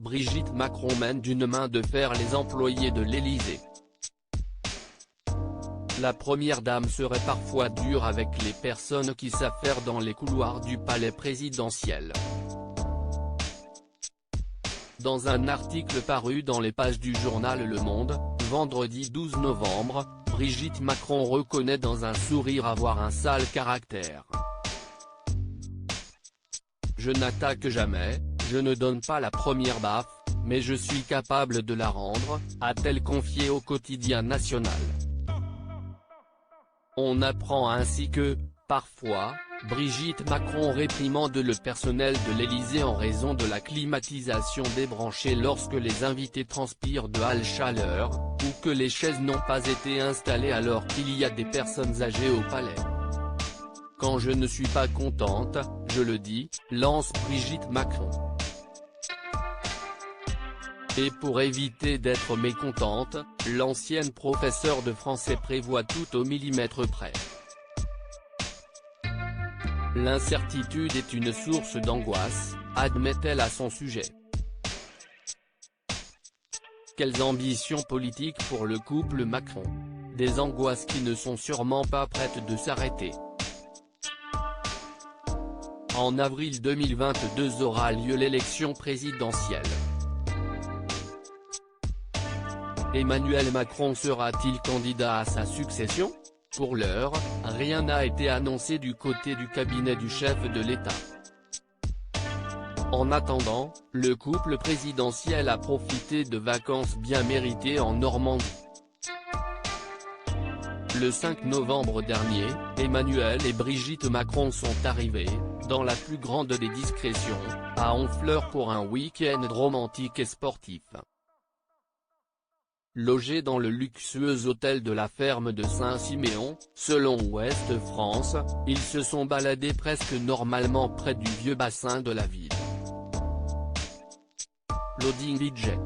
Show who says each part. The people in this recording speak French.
Speaker 1: Brigitte Macron mène d'une main de fer les employés de l'Élysée. La première dame serait parfois dure avec les personnes qui s'affairent dans les couloirs du palais présidentiel. Dans un article paru dans les pages du journal Le Monde, vendredi 12 novembre, Brigitte Macron reconnaît dans un sourire avoir un sale caractère. « Je n'attaque jamais, je ne donne pas la première baffe, mais je suis capable de la rendre », a-t-elle confié au quotidien national. On apprend ainsi que, parfois, Brigitte Macron réprimande le personnel de l'Élysée en raison de la climatisation débranchée lorsque les invités transpirent de hâle chaleur, ou que les chaises n'ont pas été installées alors qu'il y a des personnes âgées au palais. « Quand je ne suis pas contente, je le dis », lance Brigitte Macron. Et pour éviter d'être mécontente, l'ancienne professeure de français prévoit tout au millimètre près. L'incertitude est une source d'angoisse, admet-elle à son sujet. Quelles ambitions politiques pour le couple Macron? Des angoisses qui ne sont sûrement pas prêtes de s'arrêter. En avril 2022 aura lieu l'élection présidentielle. Emmanuel Macron sera-t-il candidat à sa succession? Pour l'heure, rien n'a été annoncé du côté du cabinet du chef de l'État. En attendant, le couple présidentiel a profité de vacances bien méritées en Normandie. Le 5 novembre dernier, Emmanuel et Brigitte Macron sont arrivés, dans la plus grande des discrétions, à Honfleur pour un week-end romantique et sportif. Logés dans le luxueux hôtel de la ferme de Saint-Siméon, selon Ouest France, ils se sont baladés presque normalement près du vieux bassin de la ville. Loading budget.